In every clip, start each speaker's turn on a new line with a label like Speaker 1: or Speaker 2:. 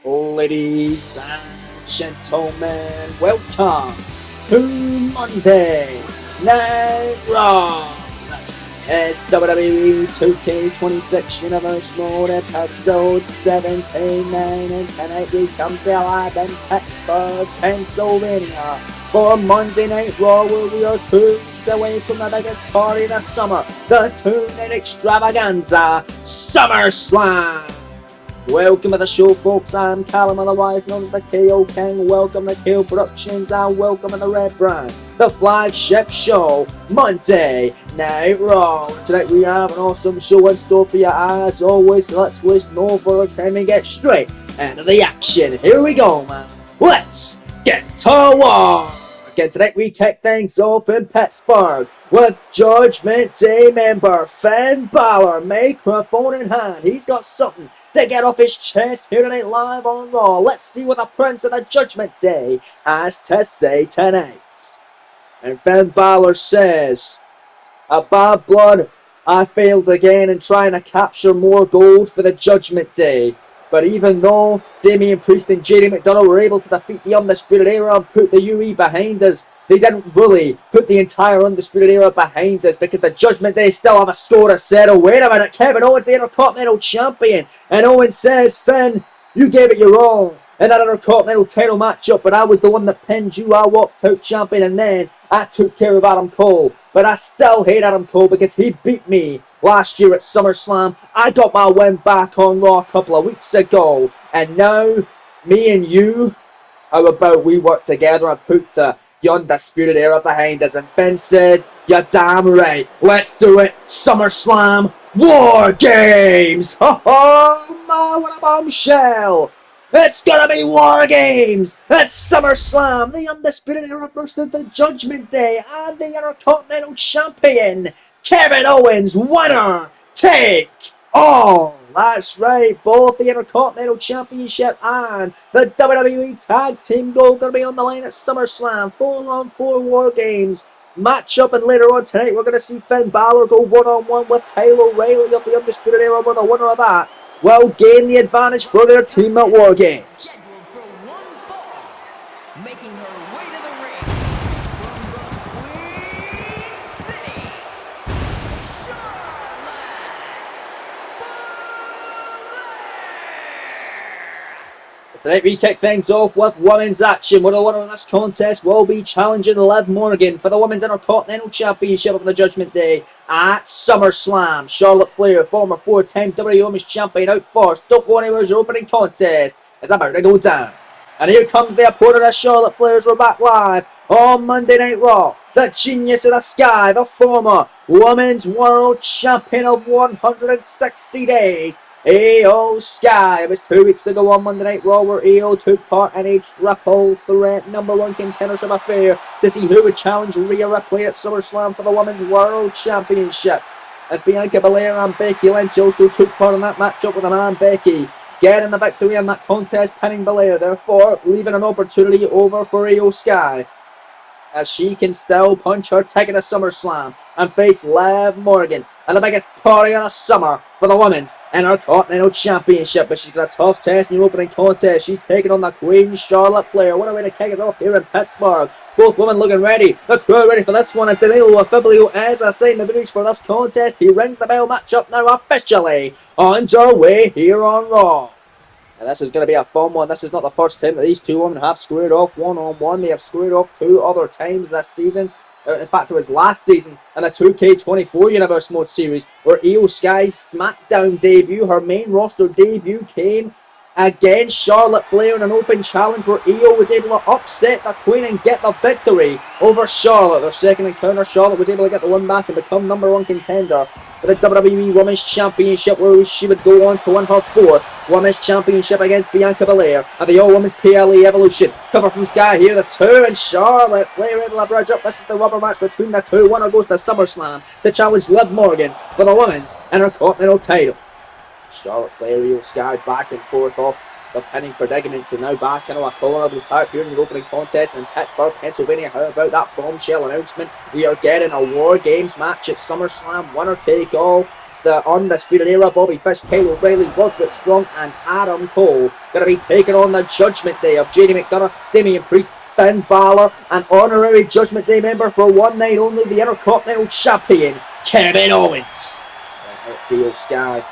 Speaker 1: Ladies and gentlemen, welcome to Monday Night Raw. This is WWE 2K26 Universe Mode episode 79, and tonight we come to live in Pittsburgh, Pennsylvania for Monday Night Raw, where we are 2 weeks away from the biggest party of the summer, the 2-night extravaganza, SummerSlam. Welcome to the show, folks. I'm Callum, otherwise known as the KO King. Welcome to KO Productions and welcome to the Red Brand, the flagship show, Monday Night Raw. Tonight we have an awesome show in store for you as always, so let's waste no further time and get straight into the action. Here we go, man. Let's get to war. Again, tonight we kick things off in Pittsburgh with Judgment Day member Finn Balor, microphone in hand. He's got something to get off his chest here tonight live on Raw. Let's see what the Prince of the Judgment Day has to say tonight. And Finn Balor says, "A bad blood, I failed again in trying to capture more gold for the Judgment Day. But even though Damian Priest and JD McDonagh were able to defeat the Undisputed Era and put the UE behind us, they didn't really put the entire Undisputed Era behind us because the Judgment Day still have a score to settle." Wait a minute, Kevin Owens, the Intercontinental Champion. And Owens says, "Finn, you gave it your all in that Intercontinental title matchup, but I was the one that pinned you. I walked out champion and then I took care of Adam Cole. But I still hate Adam Cole because he beat me last year at SummerSlam. I got my win back on Raw a couple of weeks ago. And now, me and you, how about we work together and put the Undisputed Era behind us?" And Finn said, "You're damn right. Let's do it. SummerSlam War Games." Oh man, what a bombshell. It's gonna be War Games. It's SummerSlam. The Undisputed Era versus the Judgment Day and the Intercontinental Champion, Kevin Owens, winner take all. That's right, both the Intercontinental Championship and the WWE Tag Team Gold going to be on the line at SummerSlam. 4-on-4 War Games matchup, and later on tonight we're going to see Finn Balor go one-on-one with Kyle O'Reilly of the Undisputed Era, where the winner of that will gain the advantage for their team at War Games.
Speaker 2: Making her way to the ring from the Queen City,
Speaker 1: Tonight we kick things off with women's action, where the winner of this contest will be challenging Liv Morgan for the Women's Intercontinental Championship of the Judgment Day at SummerSlam. Charlotte Flair, former 4-time WWE Women's Champion, out first. Don't go anywhere, your opening contest is about to go down. And here comes the opponent of Charlotte Flair's. We're back live on Monday Night Raw. The genius of the sky, the former Women's World Champion of 160 days, Io Sky. It was 2 weeks ago on Monday Night Raw where Io took part in a triple threat #1 contendership affair to see who would challenge Rhea Ripley at SummerSlam for the Women's World Championship. As Bianca Belair and Becky Lynch also took part in that matchup, with a man Becky getting the victory in that contest, pinning Belair, therefore leaving an opportunity over for Io Sky, as she can still punch her ticket to SummerSlam and face Liv Morgan and the biggest party of the summer for the Women's Intercontinental Championship. But she's got a tough test in the opening contest. She's taking on the Queen, Charlotte Flair. What a way to kick it off here in Pittsburgh. Both women looking ready. The crowd ready for this one as Danilo Fiblio is assigned the booties for this contest. He rings the bell. Matchup now officially underway here on Raw. And this is going to be a fun one. This is not the first time that these two women have squared off one-on-one. They have squared off 2 other times this season. In fact, it was last season in the 2K24 Universe Mode Series, where Io Sky's SmackDown debut, her main roster debut, came against Charlotte Flair in an open challenge where Io was able to upset the Queen and get the victory over Charlotte. Their second encounter, Charlotte was able to get the win back and become #1 contender for the WWE Women's Championship, where she would go on to win her 4th Women's Championship against Bianca Belair at the All-Women's PLE Evolution. Cover from Sky here, the 2, and Charlotte Flair able to bridge up. This is the rubber match between the 2. Winner goes to SummerSlam to challenge Liv Morgan for the Women's Intercontinental title. Charlotte Flair, Io Sky back and forth off the pinning predicaments, and now back into a corner of the top here in the opening contest in Pittsburgh, Pennsylvania. How about that bombshell announcement? We are getting a War Games match at SummerSlam, winner take all. the Undisputed Era, Bobby Fish, Kyle O'Reilly, Roderick Strong, and Adam Cole, going to be taking on the Judgment Day of JD McDonough, Damian Priest, Finn Balor, and honorary Judgment Day member for one night only, the Intercontinental Champion, Kevin Owens. Let's see old Sky.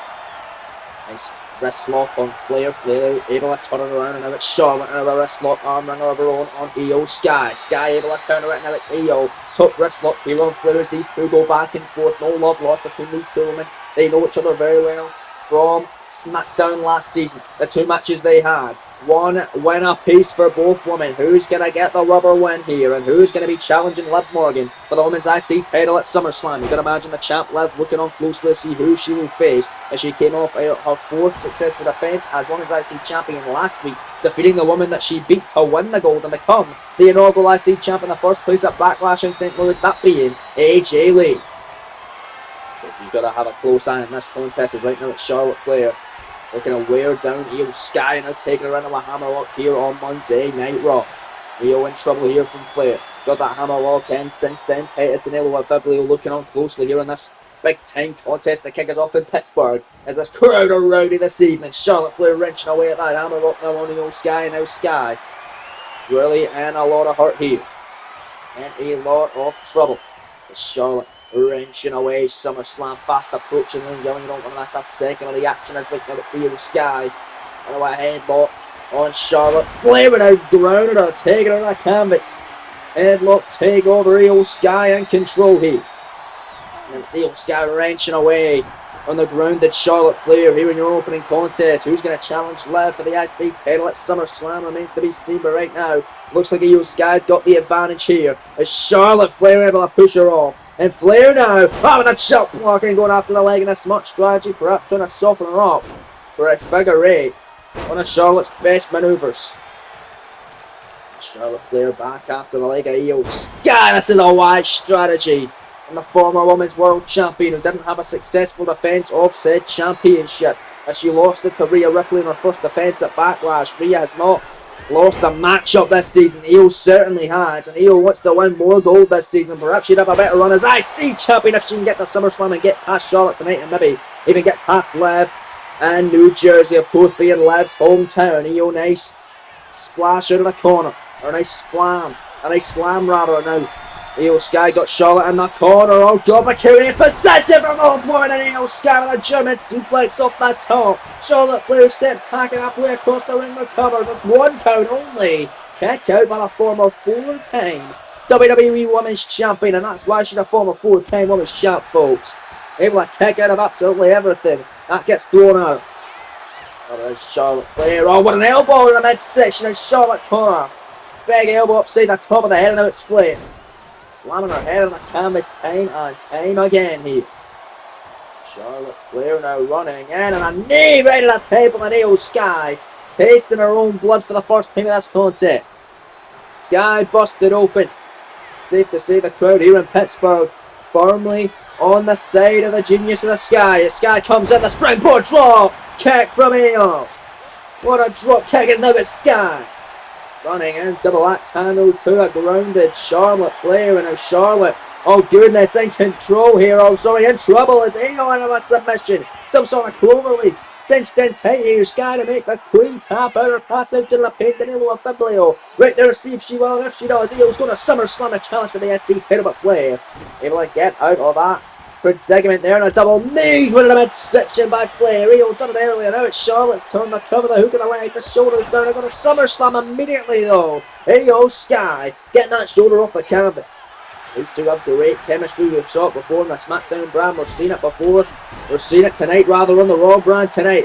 Speaker 1: Nice wrist lock on Flair. Flair able to turn it around, and now it's Charlotte. And a wrist lock arm wringer of her own on Io Sky. Sky able to counter it, now it's Io. Top wrist lock here on Flair as these two go back and forth. No love lost between these two women. They know each other very well from SmackDown last season. The two matches they had. One win apiece for both women. Who's going to get the rubber win here? And who's going to be challenging Liv Morgan for the Women's IC title at SummerSlam? You can imagine the champ Liv looking on closely to see who she will face as she came off her 4th successful defense as Women's IC champion last week, defeating the woman that she beat to win the gold and become the inaugural IC champ in the first place at Backlash in St. Louis, that being AJ Lee. But you've got to have a close eye on this contest as right now it's Charlotte Flair looking to wear down Io Sky, and now taking her into a hammerlock here on Monday Night Raw. Io in trouble here from Flair. Got that hammerlock in since then. Titus Danilo and Viblio looking on closely here in this big time contest to kick us off in Pittsburgh as this crowd are rowdy this evening. Charlotte Flair wrenching away at that hammerlock now on Io Sky, and now Sky really in a lot of hurt here. In a lot of trouble. As Charlotte wrenching away, SummerSlam fast approaching and yelling on one last second of the action as right now it's Io Sky. And a headlock on Charlotte. Flair without grounded her, taking her to the canvas. Headlock take over Io Sky in control here. And it's Io Sky wrenching away on the grounded Charlotte Flair here in your opening contest. Who's going to challenge Liv for the IC title at SummerSlam remains to be seen, but right now looks like Io Sky's got the advantage here as Charlotte Flair able to push her off. And Flair now, and a chop block and going after the leg in a smart strategy, perhaps trying to soften her up for a figure 8. One of Charlotte's best maneuvers. Charlotte Flair back after the leg of Io Sky. This is a wise strategy. And the former Women's World Champion who didn't have a successful defense of said championship as she lost it to Rhea Ripley in her first defense at Backlash. Rhea has not lost a matchup this season. Io certainly has, and Io wants to win more gold this season. Perhaps she'd have a better run as IC champion if she can get to SummerSlam and get past Charlotte tonight, and maybe even get past Liv. And New Jersey, of course, being Liv's hometown. Io nice splash out of the corner, or a nice slam, rather. Now Io Sky got Charlotte in the corner. Oh god, Mercurius possession from both women, and Io Sky with a German suplex off the top. Charlotte Flair sent packing halfway across the ring, recovered with 1 count only. Kick out by the former 4-time WWE Women's Champion, and that's why she's a former 4-time Women's Champ, folks. Able to kick out of absolutely everything. That gets thrown out. Oh, there's Charlotte Flair. Oh, what an elbow in the midsection, and Charlotte corner. Big elbow upside the top of the head, and now it's Flair. Slamming her head on the canvas time and time again here. Charlotte Flair now running in, and a knee right at the table on Io Sky. Tasting her own blood for the first time in this contest. Sky busted open. Safe to say the crowd here in Pittsburgh firmly on the side of the genius of the Sky. As Sky comes in, the springboard drop kick from Io. What a drop kick, and now it's Sky. Running in, double axe handle to a grounded Charlotte Flair, and now Charlotte, oh goodness, in control here, oh sorry, in trouble as Io in a submission, some sort of cloverleaf, cinched in tight here, Sky to make the Queen tap out, or pass out to the paint, Danilo and Biblio, right there to see if she will, and if she does, Io's going to SummerSlam a challenge for the SC title, but Flair able to get out of that predicament there, and a double knees with a midsection by Flair. Io done it earlier, now it's Charlotte's turn to cover the hook of the leg, the shoulders down, they're going to SummerSlam immediately though. Io Sky getting that shoulder off the canvas. These two have great chemistry. We've saw it before in the SmackDown brand, we've seen it before, we're seeing it tonight rather on the Raw brand tonight.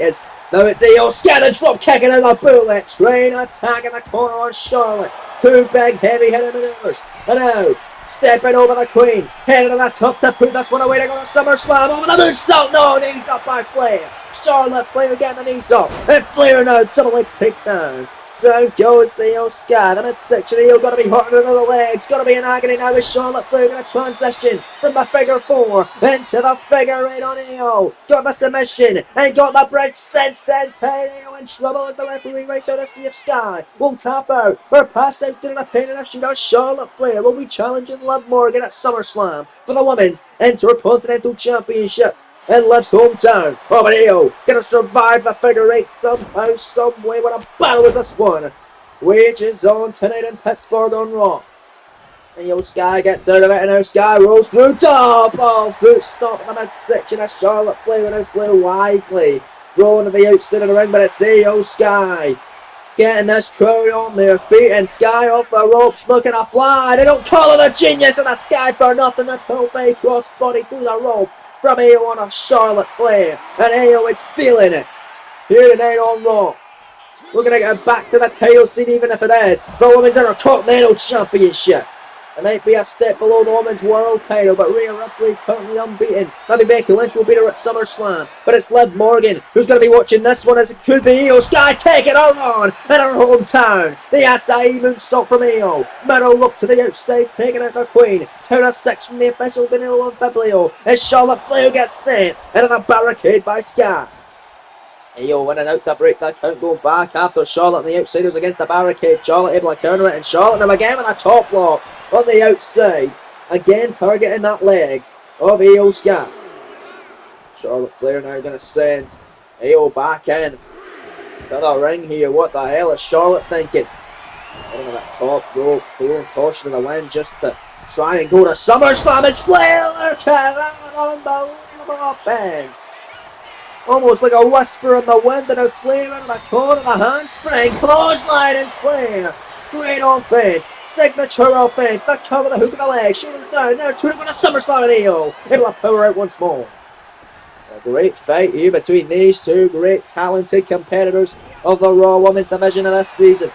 Speaker 1: Now it's Io Sky, the drop kicking out the bullet train, attacking the corner on Charlotte. Two big heavy hitter maneuvers, and now stepping over the Queen, heading to the top to put this one away to go to SummerSlam. Over the moonsault, no, knees up by Flair. Charlotte Flair getting the knees up, and Flair now double leg takedown. Down goes Io Sky, the midsection. Io got to be hurting under the legs, got to be in agony now with Charlotte Flair going to transition from the figure 4 into the figure 8 on Io. Got the submission and got the bridge cinched in tight. Io in trouble as the referee right there to see if Sky will tap out or pass out to the pin, and if she does, Charlotte Flair will be challenging Liv Morgan at SummerSlam for the Women's Intercontinental Championship. in Liv's hometown. Oh, but Io gonna survive the figure eight somehow, some way. What a battle is this one? Wages on tonight in Pittsburgh on Raw. And Sky gets out of it, and now Sky rolls through top. Oh, foot stop in the midsection of Charlotte Flair, and Flair wisely rolling to the outside of the ring, but it's Sky getting this crowd on their feet, and Sky off the ropes looking to fly. They don't call her the genius of the Sky for nothing. The tope crossbody through the ropes from Io on a Charlotte Flair, and Io is feeling it here tonight on Raw. We're going to get back to the title scene, even if it is the Women's Intercontinental Championship. It might be a step below the Women's World title, but Rhea Ripley is currently unbeaten. Maybe Becky Lynch will beat her at SummerSlam, but it's Liv Morgan who's going to be watching this one, as it could be Io Sky taking her on in her hometown. The Acai moonsault from Io. Middle look to the outside, taking out the Queen. Count of 6 from the official Danilo and Fabio as Charlotte Flair gets sent into the barricade by Sky. Io winning out to break that count, going back after Charlotte on the outside was against the barricade. Charlotte able to counter it, and Charlotte now again with a top block on the outside. Again targeting that leg of Io Sky. Charlotte Flair now going to send Io back in to the ring here. What the hell is Charlotte thinking? Getting that top rope, blowing caution in the wind just to try and go to SummerSlam. It's Flair. Look at that unbelievable offense. Almost like a whisper in the wind, and a Flair in the corner, the handspring, clothesline and Flair. Great offense, signature offense, the cover, the hook of the leg, shoulders down, they're two to go to SummerSlam and Io. Able to power out once more. A great fight here between these two great talented competitors of the Raw Women's Division of this season.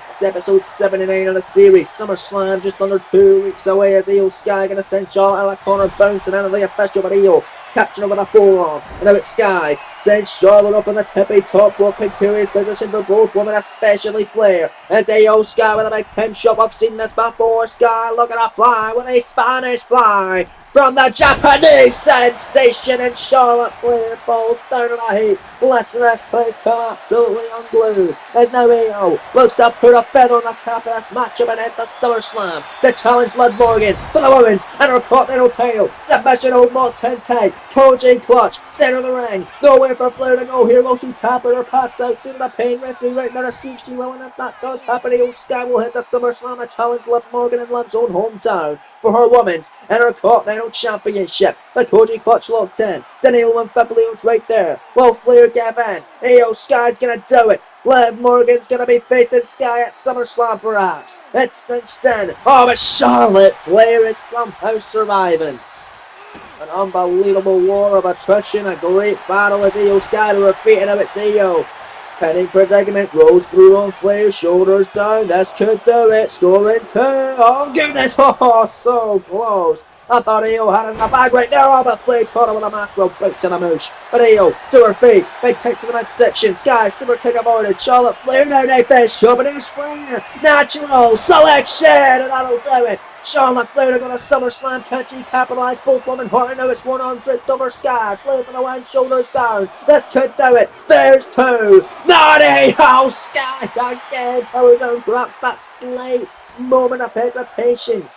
Speaker 1: It's episode 79 of the series. SummerSlam just under 2 weeks away, as Io Sky going to send Charlotte out of the corner, bouncing out of the official, but Io catching her with a forearm, and now it's Sky sends Charlotte up on the tippy top rope in curious position for both women, especially Flair. As Io Sky with a big Tim shot. I've seen this before. Sky looking to fly with a Spanish fly from the Japanese sensation, and Charlotte Flair falls down to the heat. Listen to this place come absolutely unglued, as now Io looks to put a feather on the cap of this matchup and enter SummerSlam to challenge Liv Morgan for the Women's Intercontinental title. Submission hold more 10-10. Koji clutch, center of the ring. Nowhere for Flair to go here. Will she tap her or pass out due to the pain? Referee right there to see if she will, and if that does happen, Io Sky will hit the SummerSlam to challenge Liv Morgan in Liv's own hometown for her Women's Intercontinental Championship. The Koji clutch locked in. Danilo and Fabio's right there. Will Flair give in? Io Sky's gonna do it. Liv Morgan's gonna be facing Sky at SummerSlam perhaps. It's cinched in. Oh, but Charlotte Flair is somehow surviving. An unbelievable war of attrition, a great battle as Io Sky to her feet, and now it's Io. Penning predicament, rolls through on Flair, shoulders down, this could do it, scoring 2. Oh goodness, oh, so close. I thought Io had it in the bag right there, oh, but Flair caught her with a massive boot to the moosh. But Io, to her feet, big kick to the midsection, Sky, super kick avoided, Charlotte Flair, now they face job, and here's Flair, natural selection, and that'll do it. Charlotte Flair got a SummerSlam, can she capitalise? Both women hard, now it's one arm draped over Sky. Flair to the one, shoulders down. This could do it. There's 2. Naughty! Oh, Sky again. Powers down, perhaps that slight moment of hesitation.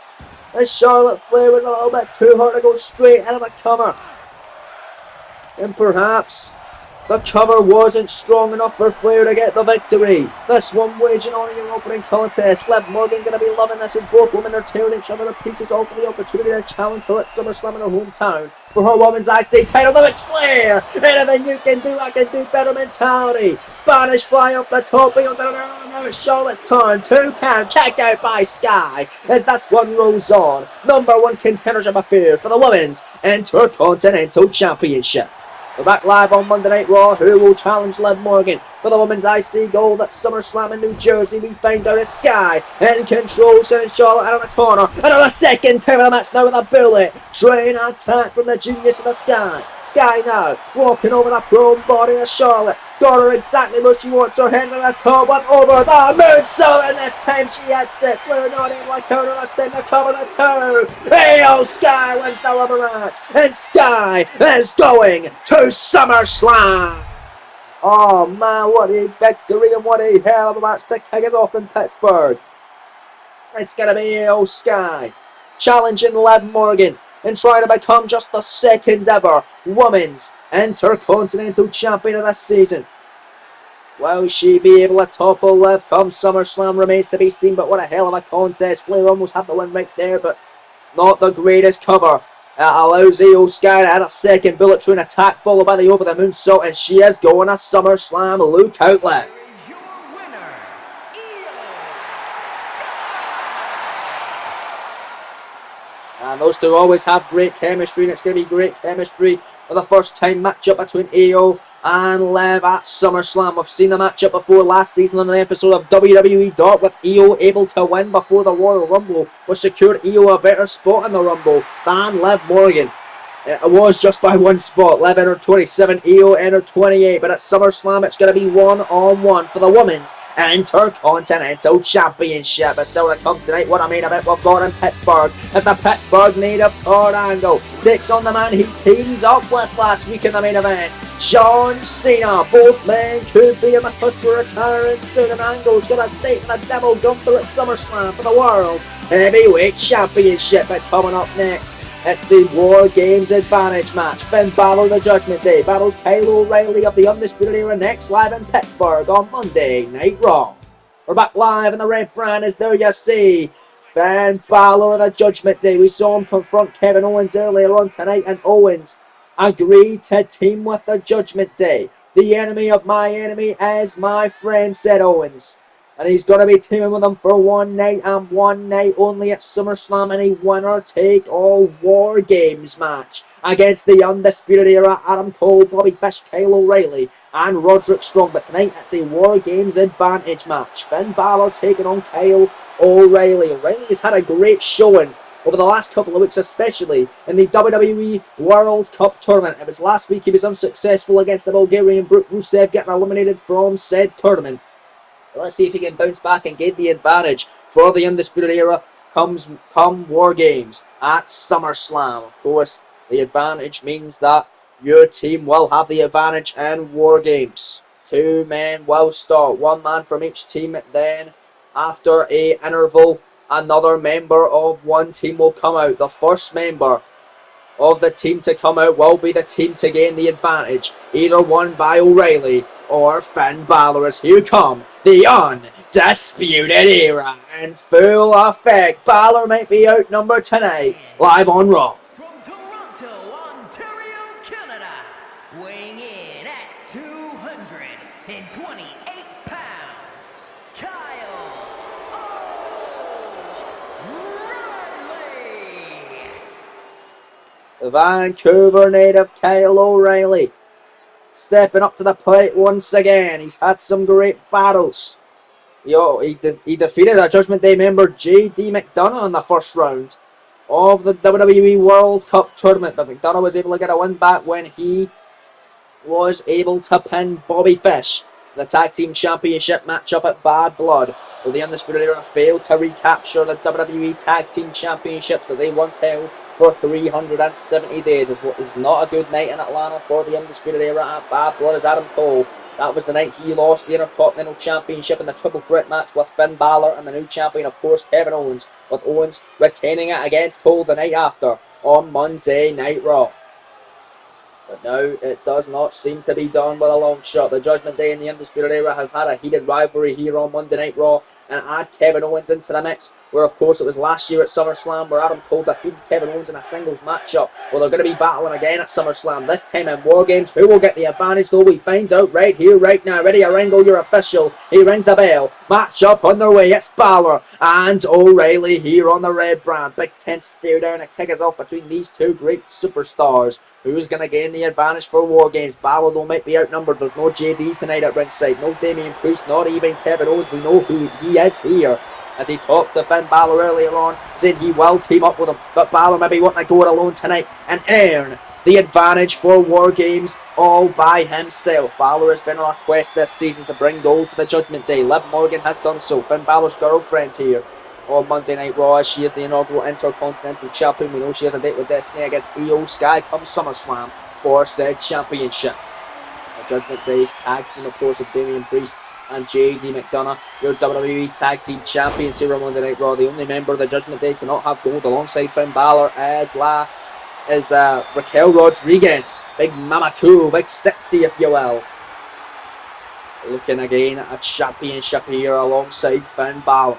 Speaker 1: As Charlotte Flair was a little bit too hard to go straight into the cover. And perhaps the cover wasn't strong enough for Flair to get the victory. This one waging on in your opening contest. Liv Morgan going to be loving this as both women are tearing each other to pieces, all for the opportunity to challenge her at SummerSlam in her hometown for her Women's IC title. Now it's Flair. Anything you can do, I can do better mentality. Spanish fly off the top. Now it's Charlotte's turn. 2 count. Checked out by Sky as this one rolls on. Number 1 contendership affair for the Women's Intercontinental Championship. We're back live on Monday Night Raw. Who will challenge Liv Morgan for the Women's IC gold at SummerSlam in New Jersey? We find out it's Sky in control, sending Charlotte out of the corner. Another second pair of the match now with a bullet train attack from the genius of the Sky. Sky now walking over the prone body of Charlotte. Got her exactly where she wants her, head to the top, but over the moonsault, and this time she hits it. Flair not able to counter this time to cover the 2. Io Sky wins the rubber match, and Sky is going to SummerSlam. Oh man, what a victory and what a hell of a match to kick it off in Pittsburgh. It's going to be Io Sky challenging Liv Morgan and try to become just the second ever Women's Intercontinental Champion of this season. Will she be able to topple Liv come SummerSlam remains to be seen, but what a hell of a contest. Flair almost had the win right there, but not the greatest cover. Allows Io Sky to add a second bullet through an attack followed by the over the moonsault, and she is going to SummerSlam. Look out, Liv.
Speaker 2: Your winner, Io.
Speaker 1: And those two always have great chemistry, and it's going to be great chemistry for the first time matchup between Io and Liv at SummerSlam. We've seen the matchup before last season on an episode of WWE Dark, with Io able to win before the Royal Rumble, which secured Io a better spot in the Rumble than Liv Morgan. It was just by one spot. Liv entered 27, Io entered 28, but at SummerSlam it's going to be one-on-one for the Women's Intercontinental Championship. It's still to come tonight. What a main event we've got in Pittsburgh. As the Pittsburgh native Kurt Angle takes on the man he teamed up with last week in the main event, John Cena. Both men could be in the cusp of retiring soon, and Angle's going to take the Devil Gunther at SummerSlam for the World Heavyweight Championship. But coming up next, it's the War Games Advantage match. Finn Balor, the Judgment Day, battles Kyle O'Reilly of the Undisputed Era next live in Pittsburgh on Monday Night Raw. We're back live in the red brand as there you see Finn Balor of the Judgment Day. We saw him confront Kevin Owens earlier on tonight, and Owens agreed to team with the Judgment Day. The enemy of my enemy is my friend, said Owens. And he's going to be teaming with them for one night and one night only at SummerSlam in a winner-take-all War Games match against the Undisputed Era, Adam Cole, Bobby Fish, Kyle O'Reilly and Roderick Strong. But tonight it's a War Games Advantage match. Finn Balor taking on Kyle O'Reilly. O'Reilly has had a great showing over the last couple of weeks, especially in the WWE World Cup Tournament. It was last week he was unsuccessful against the Bulgarian Brute Rusev, getting eliminated from said tournament. Let's see if he can bounce back and get the advantage for the Undisputed Era come War Games at SummerSlam. Of course, the advantage means that your team will have the advantage in War Games. Two men will start, one man from each team. Then, after a interval, another member of one team will come out. The first member of the team to come out will be the team to gain the advantage, either won by O'Reilly or Finn Balor. As here come the Undisputed Era in full effect. Balor might be outnumbered tonight, live on Raw.
Speaker 2: From Toronto, Ontario, Canada, weighing in at 228 pounds, Kyle O'Reilly.
Speaker 1: The Vancouver native Kyle O'Reilly stepping up to the plate once again. He's had some great battles. He defeated a Judgment Day member, J.D. McDonough, in the first round of the WWE World Cup Tournament. But McDonough was able to get a win back when he was able to pin Bobby Fish in the Tag Team Championship matchup at Bad Blood. Well, the Undisputed Era failed to recapture the WWE Tag Team Championships that they once held for 370 days. It was not a good night in Atlanta for the Undisputed Era at Bad Blood, as Adam Cole, that was the night he lost the Intercontinental Championship in the triple threat match with Finn Balor and the new champion, of course, Kevin Owens, with Owens retaining it against Cole the night after on Monday Night Raw. But now it does not seem to be done with a long shot. The Judgment Day and the Undisputed Era have had a heated rivalry here on Monday Night Raw, and add Kevin Owens into the mix, where of course it was last year at SummerSlam where Adam Cole defeated Kevin Owens in a singles matchup. Well, they're going to be battling again at SummerSlam, this time in War Games. Who will get the advantage, though? We find out right here, right now. Ready, Ringo, you're official. He rings the bell. Match up on their way. It's Balor and O'Reilly here on the red brand. Big tense stare down and kick us off between these two great superstars. Who's going to gain the advantage for War Games? Balor, though, might be outnumbered. There's no JD tonight at ringside. No Damian Priest, not even Kevin Owens. We know who he is here, as he talked to Finn Balor earlier on, saying he will team up with him. But Balor maybe wanting to go it alone tonight and earn the advantage for War Games all by himself. Balor has been on a quest this season to bring gold to the Judgment Day. Liv Morgan has done so. Finn Balor's girlfriend here on Monday Night Raw, as she is the inaugural Intercontinental Champion. We know she has a date with Destiny against Io Sky come SummerSlam for said championship. The Judgment Day's tag team, of course, of Damian Priest and J.D. McDonough, your WWE Tag Team Champions here on Monday Night Raw. The only member of the Judgment Day to not have gold alongside Finn Balor is is Raquel Rodriguez. Big Mama Cool, big sexy if you will. Looking again at a championship here alongside Finn Balor.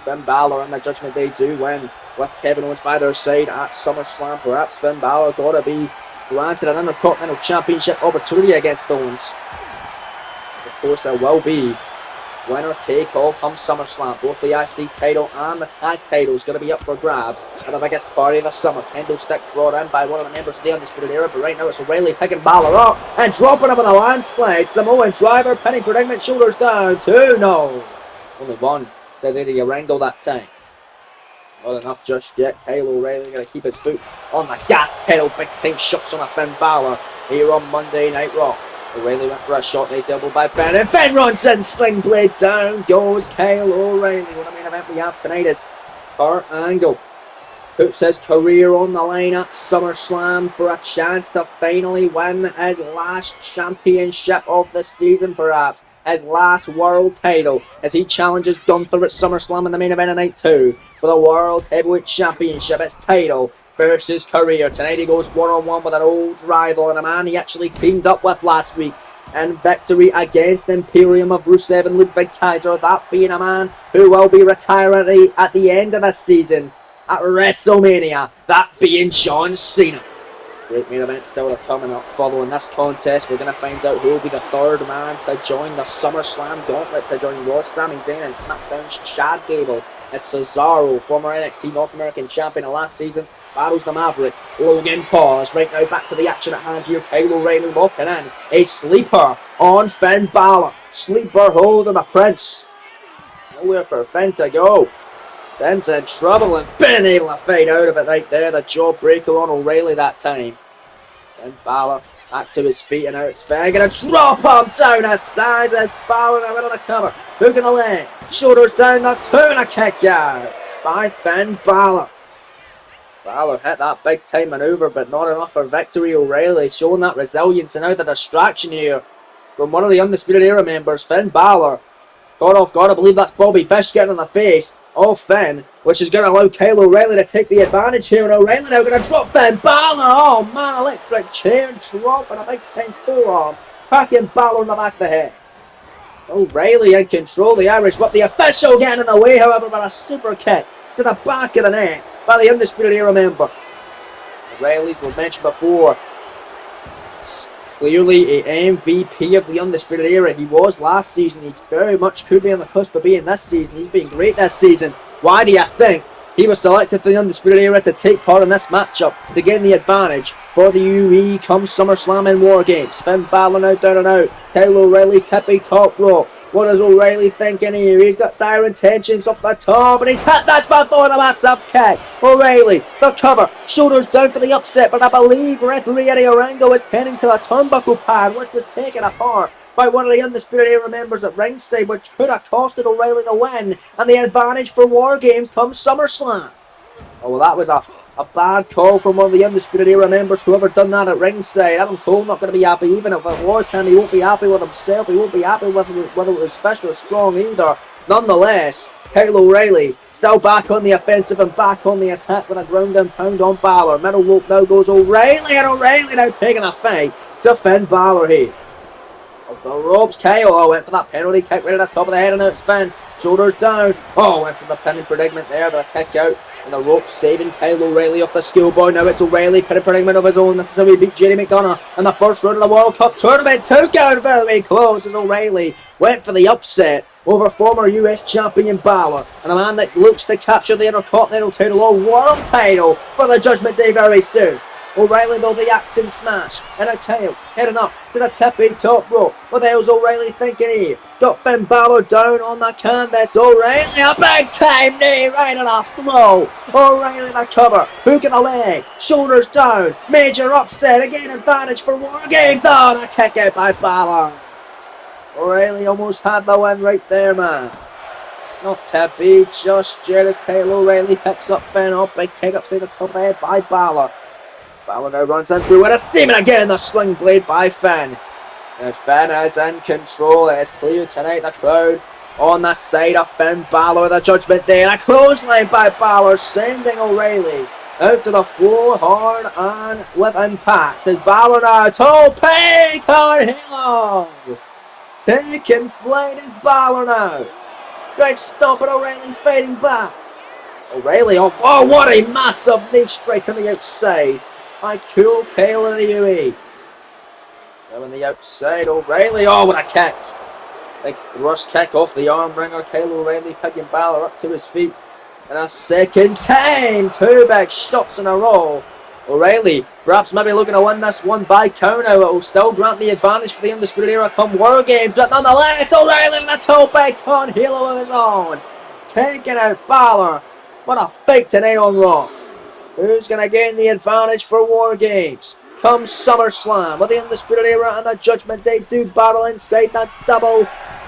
Speaker 1: Finn Balor and the Judgment Day do win with Kevin Owens by their side at SummerSlam. Perhaps Finn Balor gotta be granted an Intercontinental Championship opportunity against Owens. As of course it will be winner take all come SummerSlam. Both the IC title and the tag title is going to be up for grabs. And the biggest party of the summer. Candlestick brought in by one of the members of the Undisputed Era. But right now it's O'Reilly picking Balor up and dropping him with a landslide. Samoan driver, pinning predicament, shoulders down. 2 no. Only one. Says Eddie Orengo that time. Not enough just yet. Kyle O'Reilly going to keep his foot on the gas pedal. Big time shots on a Finn Balor here on Monday Night Raw. O'Reilly went for a shot, nice elbow by Finn, and Finn runs in, sling blade down goes Kyle O'Reilly. What a main event we have tonight is Kurt Angle puts his career on the line at SummerSlam for a chance to finally win his last championship of the season, perhaps his last world title, as he challenges Gunther at SummerSlam in the main event of night 2 for the World Heavyweight Championship, his title versus career. Tonight he goes one-on-one with an old rival and a man he actually teamed up with last week in victory against Imperium of Rusev and Ludwig Kaiser, that being a man who will be retiring at the end of the season at WrestleMania, that being John Cena. Great main event still coming up following this contest. We're going to find out who will be the third man to join the SummerSlam gauntlet to join Raw, Sami Zayn, and SmackDown's Chad Gable as Cesaro, former NXT North American champion of last season, battles the Maverick, Logan Paul. Is right now back to the action at hand here. Kyle O'Reilly locking in a sleeper on Finn Balor. Sleeper hold on the Prince. Nowhere for Finn to go. Finn's in trouble and Finn able to fight out of it right there. The jawbreaker on O'Reilly that time. Finn Balor back to his feet and now it's Finn. Gonna drop him down as size as Balor in the middle of the cover. Hook in the leg. Shoulders down the 2 and a kick out by Finn Balor. Balor hit that big time maneuver, but not enough for victory. O'Reilly showing that resilience, and now the distraction here from one of the Undisputed Era members, Finn Balor. Caught off guard, I believe that's Bobby Fish getting in the face of Finn, which is going to allow Kyle O'Reilly to take the advantage here, and O'Reilly now going to drop Finn Balor. Oh man, electric chair drop and a big time forearm, cracking Balor in the back of the head. O'Reilly in control, the Irish whip, the official getting in the way, however, but a super kick to the back of the neck by the Undisputed Era member. O'Reilly's were mentioned before. It's clearly a MVP of the Undisputed Era. He was last season. He very much could be on the cusp of being this season. He's been great this season. Why do you think he was selected for the Undisputed Era to take part in this matchup to gain the advantage for the UE come SummerSlam and War Games? Finn Balor now down and out. Kyle O'Reilly tippy top rope. What is O'Reilly thinking here? He's got dire intentions up the top, and he's hit this one throwing a massive kick. O'Reilly, the cover, shoulders down for the upset, but I believe referee Eddie Orengo is tending to a turnbuckle pad, which was taken apart by one of the Undisputed Era members at ringside, which could have costed O'Reilly the win, and the advantage for War Games comes SummerSlam. Oh, well, that was a bad call from one of the Undisputed Era members, whoever done that at ringside. Adam Cole not going to be happy. Even if it was him, he won't be happy with himself. He won't be happy with whether it was Fish or Strong either. Nonetheless, Kyle O'Reilly still back on the offensive and back on the attack with a ground and pound on Balor. Middle rope now goes O'Reilly, and O'Reilly now taking a fight to Finn Balor here. Off the ropes, Kyle went for that penalty kick right at the top of the head, and now it's Finn. Shoulders down. Went for the pinning predicament there, but a kick out. And the rope saving Kyle O'Reilly off the schoolboy. Now it's O'Reilly, pinning predicament of his own. This is how he beat Jerry McDonough in the first round of the World Cup tournament. Took out very close, and O'Reilly went for the upset over former US champion Balor, and a man that looks to capture the Intercontinental title or World title for the Judgment Day very soon. O'Reilly though the axe smash, and a Kyle heading up to the tippy top rope. What the hell's O'Reilly thinking here? Got Finn Balor down on the canvas. O'Reilly a big time knee right on a throw. O'Reilly the cover, hook in the leg, shoulders down, major upset, again advantage for War Games. And a kick out by Balor. O'Reilly almost had the win right there, man. Not to be just yet as Kyle O'Reilly picks up Finn up. Big kick upside the top of the head by Balor. Balor now runs in through with a steaming again, the sling blade by Finn. Now Finn is in control. It is clear tonight the crowd on the side of Finn Balor, the Judgment Day, and a clothesline by Balor, sending O'Reilly Out to the floor, hard and with impact. As Balor now, tope Carhilo. Taking flight is Balor now. Great stop, but O'Reilly's fading back. O'Reilly, oh, what a massive knee strike on the outside. By Cool Kale of the UE. Now on the outside, O'Reilly, oh, what a kick. Big thrust kick off the arm wringer. Kyle O'Reilly picking Balor up to his feet. And a second time, 2 big shots in a row. O'Reilly perhaps maybe looking to win this one by count out. It will still grant the advantage for the Undisputed Era come War Games, but nonetheless, O'Reilly with a toe back on Halo of his own. Taking out Balor. What a fight tonight on Raw. Who's going to gain the advantage for War Games? Come SummerSlam, with the Undisputed Era and the Judgment Day do battle inside that double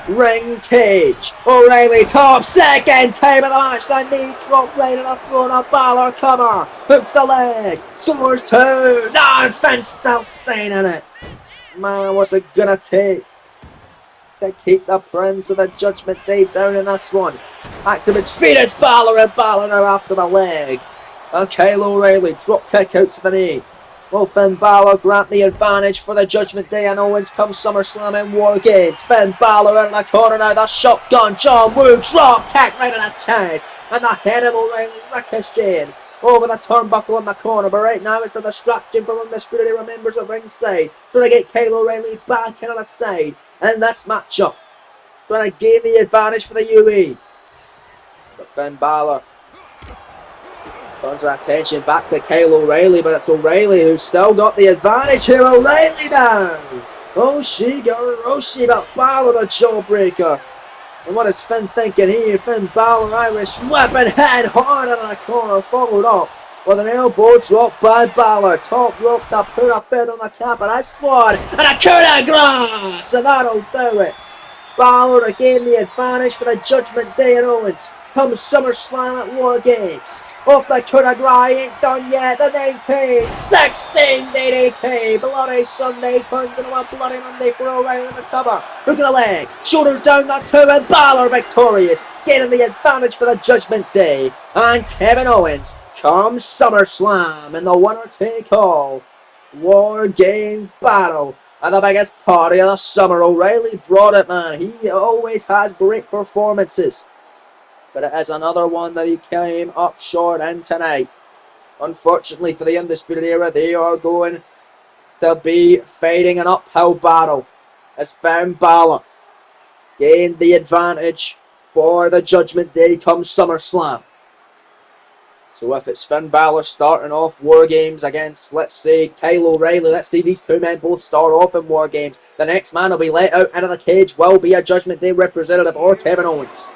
Speaker 1: ring cage. O'Reilly top, second time of the match. The knee drop right in the throat of Balor. Cover, hook the leg, scores 2. No, Finn's still staying in it. Man, what's it gonna take to keep the Prince of the Judgment Day down in this one? Back to his feet is Balor, and Balor now after the leg. And Kyle O'Reilly drop kick out to the knee. Will Finn Balor grant the advantage for the Judgment Day and Owens come SummerSlam in War Games? Finn Balor in the corner now, the shotgun, John Woo, drop kick right in the chest, and the head of O'Reilly ricocheting over the turnbuckle in the corner, but right now it's the distraction from Undisputed Era members at ringside, trying to get Kyle O'Reilly back in on the side in this matchup, trying to gain the advantage for the UE. But Finn Balor turns that attention back to Kyle O'Reilly, but it's O'Reilly who's still got the advantage here. O'Reilly down. Roshi, but Balor the jawbreaker. And what is Finn thinking here? Finn Balor, Irish weapon, head hard in the corner, followed up with an elbow drop by Balor. Top rope to put a bit on the cap of that squad, and a coup de grace, and that'll do it. Balor to gain the advantage for the Judgment Day and Owens. Comes SummerSlam at War Games. Off the coup de grace, ain't done yet. The 19, 16 DDT. Bloody Sunday turns into a bloody Monday for O'Reilly in the cover. Look at the leg. Shoulders down the 2, and Balor victorious. Gaining the advantage for the Judgment Day. And Kevin Owens comes SummerSlam in the winner take all War Games battle. And the biggest party of the summer. O'Reilly brought it, man. He always has great performances. But it is another one that he came up short in tonight. Unfortunately for the Undisputed Era, they are going to be fighting an uphill battle as Finn Balor gained the advantage for the Judgment Day come SummerSlam. So if it's Finn Balor starting off War Games against, let's say, Kyle O'Reilly, let's see these two men both start off in War Games. The next man will be let out into the cage, will be a Judgment Day representative or Kevin Owens.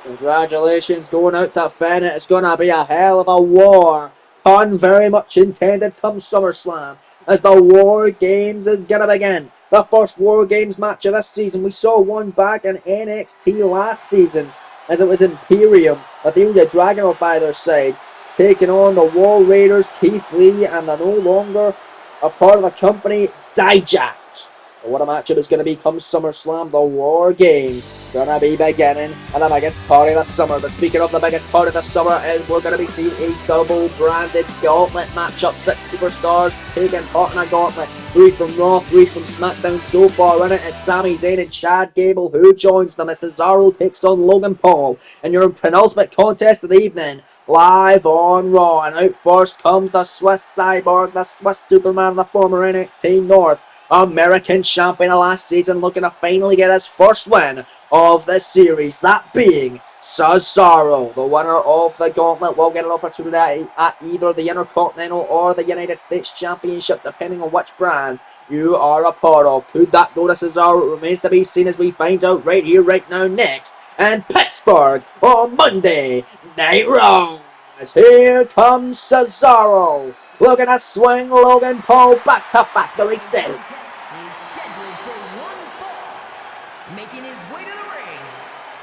Speaker 1: Congratulations going out to Finn. It's going to be a hell of a war. Pun very much intended come SummerSlam as the War Games is going to begin. The first War Games match of this season. We saw one back in NXT last season as it was Imperium with Ilya Dragunov by their side, taking on the War Raiders, Keith Lee, and the no longer a part of the company, Dijak. What a matchup is going to be come SummerSlam. The War Games going to be beginning and the biggest party of the summer. But speaking of the biggest part of the summer, is we're going to be seeing a double branded gauntlet matchup. 6 superstars taking part in a gauntlet. 3 from Raw, 3 from SmackDown. So far in it is Sami Zayn and Chad Gable, who joins them as Cesaro takes on Logan Paul in your penultimate contest of the evening, live on Raw. And out first comes the Swiss Cyborg, the Swiss Superman, the former NXT North American champion of last season, looking to finally get his first win of the series, that being Cesaro. The winner of the gauntlet will get an opportunity at either the Intercontinental or the United States Championship, depending on which brand you are a part of. Could that go to Cesaro? It remains to be seen as we find out right here, right now, next in Pittsburgh on Monday Night Raw. As here comes Cesaro, looking to swing Logan Paul back to factory sales.
Speaker 2: He's scheduled for one fall, making his way to the ring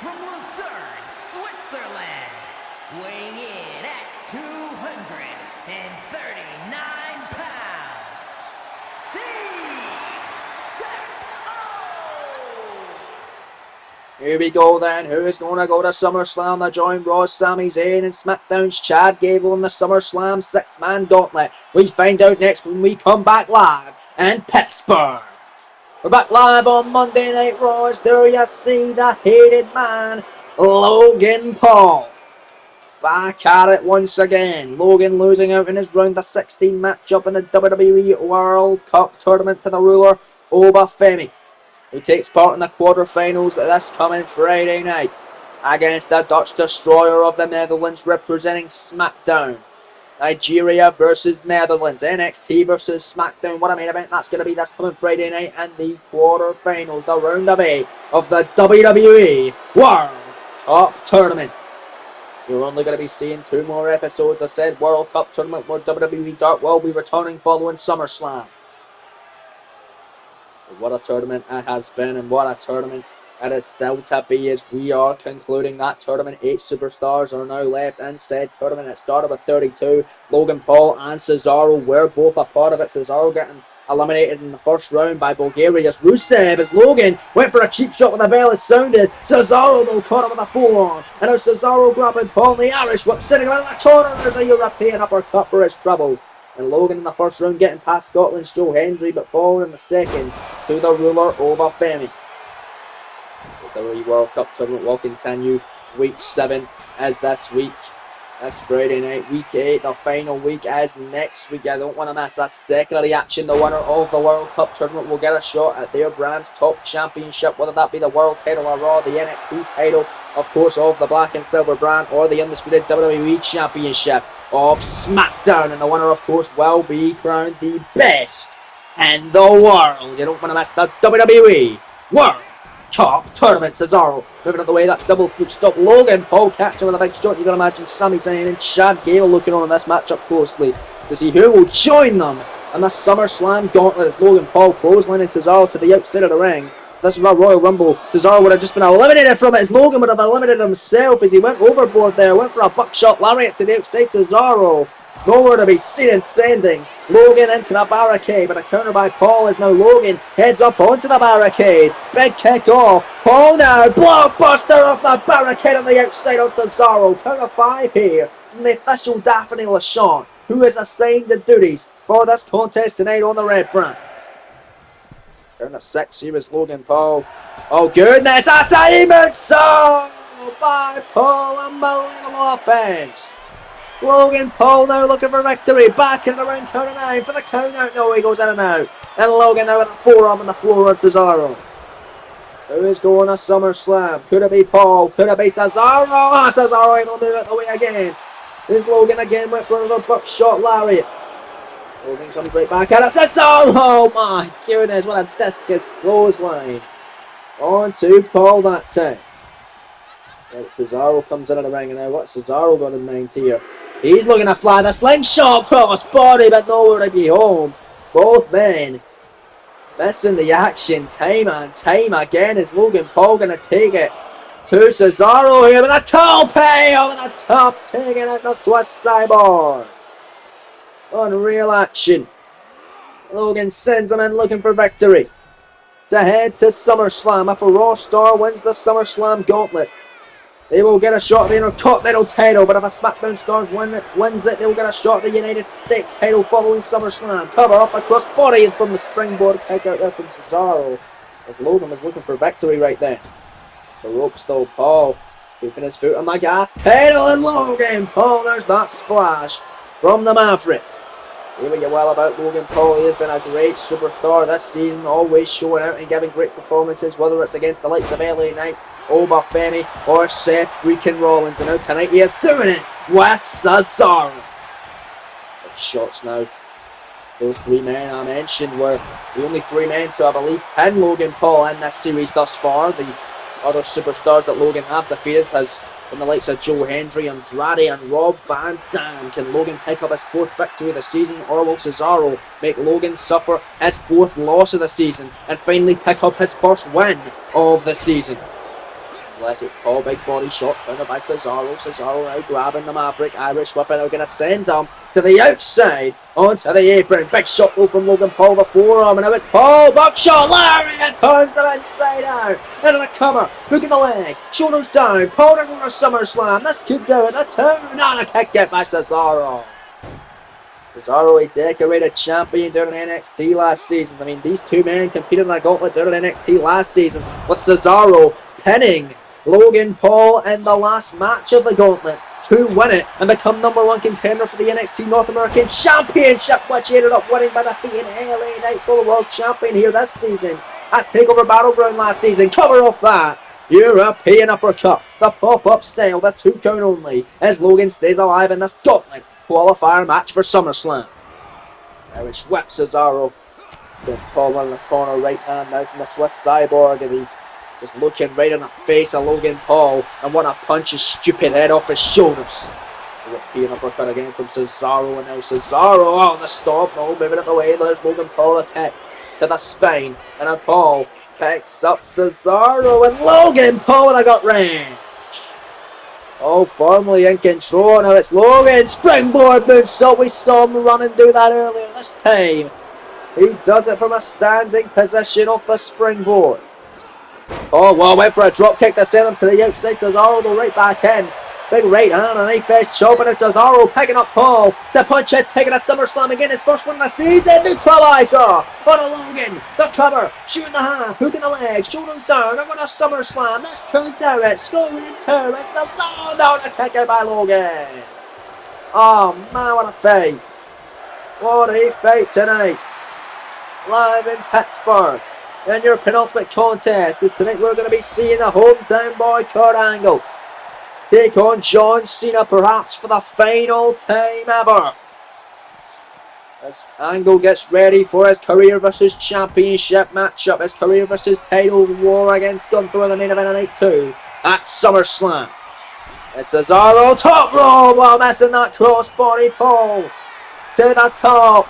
Speaker 2: from Lucerne, Switzerland, weighing in at 239 pounds.
Speaker 1: Here we go then. Who's going to go to SummerSlam to join Raw, Sami Zayn, and SmackDown's Chad Gable in the SummerSlam 6-man gauntlet? We find out next when we come back live in Pittsburgh. We're back live on Monday Night Raw. There you see the hated man, Logan Paul. Back at it once again. Logan losing out in his round of 16 matchup in the WWE World Cup Tournament to the ruler, Obafemi, who takes part in the quarterfinals this coming Friday night against the Dutch Destroyer of the Netherlands representing SmackDown. Nigeria versus Netherlands, NXT versus SmackDown. What a main event that's going to be this coming Friday night and the quarterfinals, the round of 8 of the WWE World Cup Tournament. You're only going to be seeing 2 more episodes of said World Cup Tournament where WWE Dark will be returning following SummerSlam. What a tournament it has been, and what a tournament it is still to be as we are concluding that tournament. 8 superstars are now left in said tournament. It started with 32. Logan Paul and Cesaro were both a part of it. Cesaro getting eliminated in the first round by Bulgaria's Rusev as Logan went for a cheap shot when the bell is sounded. Cesaro though caught him with a full-on, and now Cesaro grabbing Paul in the Irish whip, sitting around the corner. There's a European uppercut for his troubles. And Logan in the first round getting past Scotland's Joe Hendry, but falling in the second to the ruler Obafemi. The WWE World Cup Tournament will continue. Week 7 is this week. This Friday night. Week 8, the final week, is next week. I don't want to miss that secondary action. The winner of the World Cup Tournament will get a shot at their brand's top championship, whether that be the World title or Raw, the NXT title, of course, of the Black and Silver brand, or the undisputed WWE Championship of SmackDown. And the winner, of course, will be crowned the best in the world. You don't want to miss the WWE World Cup Tournament. Cesaro moving out of the way, that double foot stop. Logan Paul catching with a big shot. You can imagine Sami Zayn and Chad Gable looking on in this matchup closely to see who will join them in the SummerSlam gauntlet. It's Logan Paul clotheslining Cesaro to the outside of the ring. This is a Royal Rumble. Cesaro would have just been eliminated from it as Logan would have eliminated himself as he went overboard there. Went for a buckshot lariat to the outside. Cesaro nowhere to be seen and sending Logan into the barricade, but a counter by Paul as now Logan heads up onto the barricade. Big kick off. Paul now, blockbuster off the barricade on the outside on Cesaro. Count of 5 here from the official Daphne LaShawn, who is assigned the duties for this contest tonight on the red brand. Count of 6 here is Logan Paul. Oh goodness, assignment so by Paul, unbelievable offense. Logan Paul now looking for victory. Back in the ring, count of 9 for the count out. No, he goes in and out. And Logan now with a forearm on the floor on Cesaro. Who is going to SummerSlam? Could it be Paul? Could it be Cesaro? Oh, Cesaro able to move it the way again. There's Logan again, went for another buckshot lariat. Logan comes right back at it. Cesaro! Oh my goodness, what a discus clothesline. On to Paul that time. Right, Cesaro comes into the ring, and now what's Cesaro got in mind here? He's looking to fly the slingshot cross body, but nowhere to be home. Both men missing the action time and time again. Is Logan Paul going to take it to Cesaro here with a tope over the top, taking it the Swiss Cyborg. Unreal action. Logan sends him in looking for victory to head to SummerSlam. If a Raw star wins the SummerSlam gauntlet, they will get a shot at the Intercontinental title, but if a SmackDown Stars wins it, they will get a shot at the United States title following SummerSlam. Cover up across body and from the springboard kick out there from Cesaro, as Logan was looking for victory right there. The ropes though, Paul keeping his foot on the gas pedal, and Logan Paul, there's that splash from the Maverick. Say what you will about Logan Paul, he has been a great superstar this season, always showing out and giving great performances, whether it's against the likes of LA Knight, Obafemi, or Seth freaking Rollins. And now tonight he is doing it with Cesaro. Big shots now. Those 3 men I mentioned were the only 3 men to, I believe, pin Logan Paul in this series thus far. The other superstars that Logan have defeated has been the likes of Joe Hendry, Andrade, and Rob Van Dam. Can Logan pick up his 4th victory of the season, or will Cesaro make Logan suffer his 4th loss of the season and finally pick up his 1st win of the season? Unless it's Paul, big body shot, countered by Cesaro. Cesaro now grabbing the Maverick. Irish whip, and they're going to send him to the outside, onto the apron. Big shot though from Logan Paul, the forearm, and now it's Paul. Buckshot, Lariat turns him inside out. Into the cover, hook in the leg, shoulders down. Paul to go to SummerSlam. This could do it. The two, and a kick out by Cesaro. Cesaro, a decorated champion during NXT last season. I mean, these two men competed in a gauntlet during NXT last season, with Cesaro pinning Logan Paul in the last match of the gauntlet to win it and become #1 contender for the NXT North American Championship, which he ended up winning by defeating LA Knight for the world champion here this season at TakeOver Battleground last season. Cover off that European uppercut, the pop-up style, the 2 count only, as Logan stays alive in this gauntlet qualifier match for SummerSlam. Now it's whip Cesaro. There's Paul in the corner, right hand now from the Swiss Cyborg as he's just looking right in the face of Logan Paul and want to punch his stupid head off his shoulders. European uppercut again from Cesaro, and now Cesaro, oh, the stop, no, moving it away. There's Logan Paul, a kick to the spine, and now Paul picks up Cesaro, and Logan Paul with a gut wrench. Oh, firmly in control. Now it's Logan. Springboard moonsault. We saw him run and do that earlier. This time, he does it from a standing position off the springboard. Oh, well, went for a drop kick to send him to the outside. Cesaro though right back in. Big right hand and knife edge chop, and it's Cesaro picking up Paul. The punch is taking a SummerSlam again. His first one of the season. Neutralizer on a Logan. The cover. Shooting the half. Hook in the leg. Shoulders down. I'm going to SummerSlam. This could do it. Scoring in 2. It's Cesaro down to kick out by Logan. Oh man, what a fight. What a fight tonight. Live in Pittsburgh. In your penultimate contest is tonight we're going to be seeing the hometown boy Kurt Angle take on John Cena, perhaps for the final time ever. As Angle gets ready for his career versus championship matchup, his career versus title war against Gunther in the main event of night 2 at SummerSlam. It's Cesaro, top rope while missing that crossbody Paul to the top.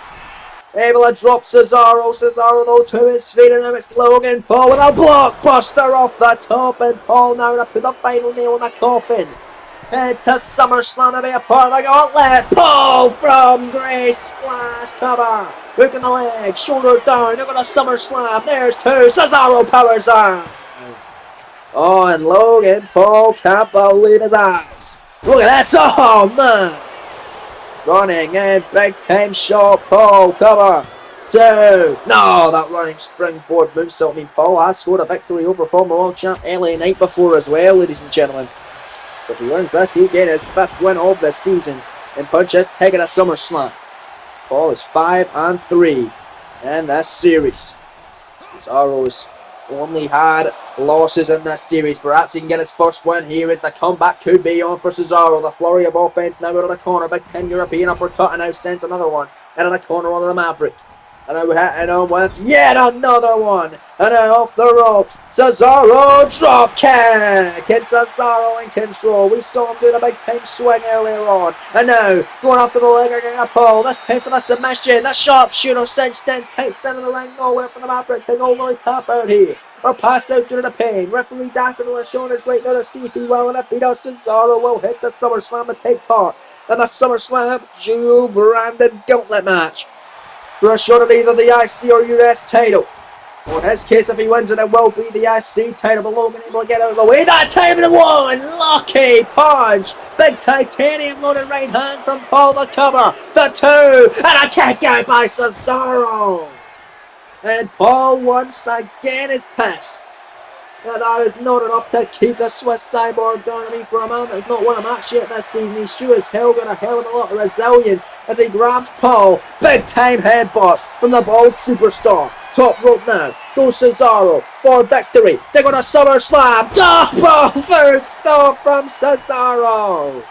Speaker 1: Able to drop Cesaro. Cesaro though to his feet, and now it's Logan Paul with a blockbuster off the top, and Paul now to put the final nail in the coffin. Head to SummerSlam to be a part of the gauntlet. Paul from Grace splash cover. Hook in the leg, shoulders down. They're going to SummerSlam. There's 2. Cesaro powers on. Oh, and Logan Paul can't believe his eyes. Look at this. Oh man. Running in, big time shot, Paul, cover, 2, no, that running springboard moonsault. I mean, Paul has scored a victory over former world champ LA Knight before as well, ladies and gentlemen. If he wins this, he'll get his 5th win of this season and punch his ticket at SummerSlam. Paul is 5-3 in this series. Cesaro's only had losses in this series. Perhaps he can get his first win here as the comeback could be on for Cesaro. The flurry of offense now out of the corner. Big 10 European uppercut, and now sends another one into the corner onto the Maverick. And now hitting on with yet another one. And now off the ropes. Cesaro drop kick. It's Cesaro in control. We saw him do the big time swing earlier on. And now going after the leg again a Paul. This time for the submission. The sharpshooter cinched in tight into the ring. Nowhere for the Maverick to go really tap out here. Or pass out due to the pain. Referee Daffin on the shoulders right now to see if he will. And if he does, Cesaro will hit the SummerSlam to take part in the SummerSlam dual branded gauntlet match for a shot at either the IC or US title. Or in his case, if he wins it, it will be the IC title. But Logan able to get out of the way. That time in 1. Lucky punch. Big titanium loaded right hand from Paul, the cover. The 2. And a kick out by Cesaro. And Paul once again is pissed. Now that is not enough to keep the Swiss Cyborg down. I mean, for a man that's not won a match yet this season, he's sure as hell got a hell of a lot of resilience as he grabs Paul. Big time headbutt from the bald superstar. Top rope now. Goes Cesaro for victory. They're going to SummerSlam. Double foot stomp from Cesaro.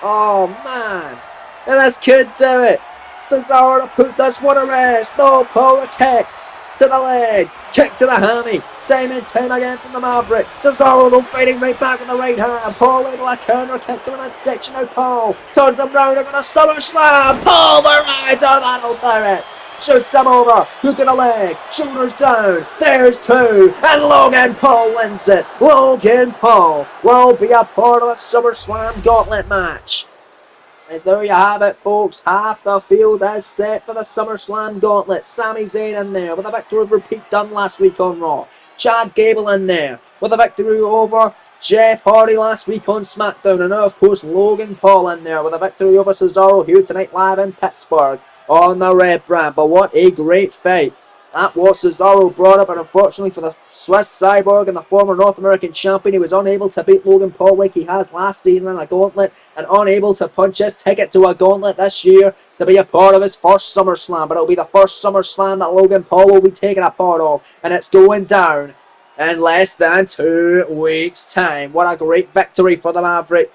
Speaker 1: Oh man. And this could do it. Cesaro to put this one to rest. No, Paul the kicks to the leg. Kick to the hammy. Time and time again from the Maverick. Cesaro though fighting right back with the right hand. Paul able to counter kick to the midsection. Now Paul turns him round. They're going to SummerSlam. Paul the rise. Oh, that'll do it. shoots him over, hook of the leg, shoulders down, there's 2, and Logan Paul wins it. Logan Paul will be a part of the SummerSlam Gauntlet match. As there you have it, folks. Half the field is set for the SummerSlam Gauntlet. Sami Zayn in there with a victory over Pete Dunne last week on Raw. Chad Gable in there with a victory over Jeff Hardy last week on SmackDown. And now, of course, Logan Paul in there with a victory over Cesaro here tonight live in Pittsburgh on the Red brand. But what a great fight. That was Cesaro brought up, and unfortunately for the Swiss Cyborg and the former North American champion, he was unable to beat Logan Paul like he has last season in a gauntlet, and unable to punch his ticket to a gauntlet this year to be a part of his first SummerSlam. But it'll be the first SummerSlam that Logan Paul will be taking a part of, and it's going down in less than 2 weeks' time. What a great victory for the Maverick.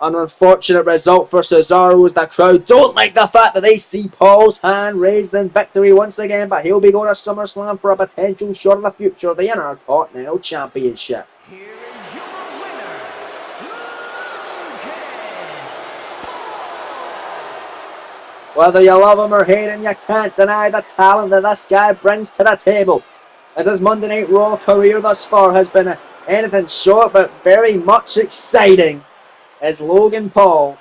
Speaker 1: An unfortunate result for Cesaro as the crowd don't like the fact that they see Paul's hand raised in victory once again, but he'll be going to SummerSlam for a potential shot in the future of the Intercontinental Championship.
Speaker 2: Here is your winner, Logan Paul.
Speaker 1: Whether you love him or hate him, you can't deny the talent that this guy brings to the table, as his Monday Night Raw career thus far has been anything short but very much exciting. As Logan Paul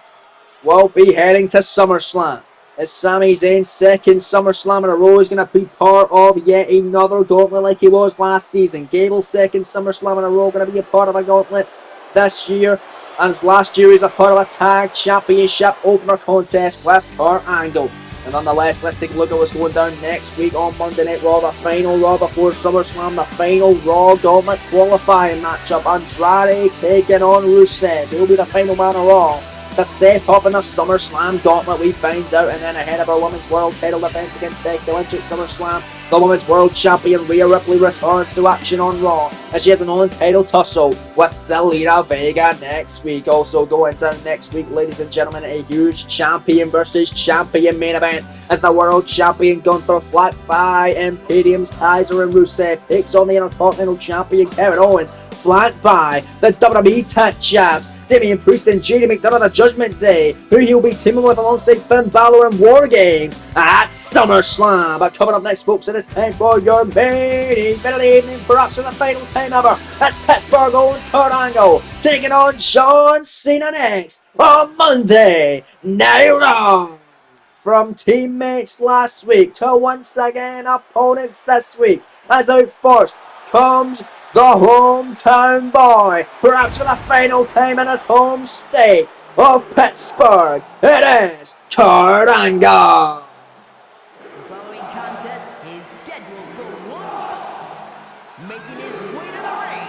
Speaker 1: will be heading to SummerSlam. As Sami Zayn's second SummerSlam in a row is going to be part of yet another gauntlet like he was last season. Gable's second SummerSlam in a row going to be a part of a gauntlet this year. And as last year he's a part of a tag championship opener contest with Kurt Angle. And nonetheless, let's take a look at what's going down next week on Monday Night Raw, the final Raw before SummerSlam, the final Raw Gauntlet qualifying matchup. Andrade taking on Rusev. He'll be the final man of Raw to step up in the SummerSlam Gauntlet, we find out. And then ahead of our Women's World title defense against Becky Lynch at SummerSlam, the Women's World Champion Rhea Ripley returns to action on Raw as she has an on-title tussle with Zelina Vega next week. Also going down next week, ladies and gentlemen, a huge champion versus champion main event as the World Champion Gunther, flanked by Imperium's Kaiser and Rusev, takes on the Intercontinental Champion Kevin Owens, flanked by the WWE Tag Champs Damian Priest and JD McDonough the Judgment Day, who he'll be teaming with alongside Finn Balor and War Games at SummerSlam. But coming up next, folks, it is time for your main event of the evening, perhaps for the final time ever. That's Pittsburgh Owens Kurt Angle taking on John Cena next on Monday Night Raw. From teammates last week to once again opponents this week, as out first comes the hometown boy, perhaps for the final time in his home state of Pittsburgh. It is Kurt Angle.
Speaker 2: The following contest is scheduled for one fall. Making his way to the ring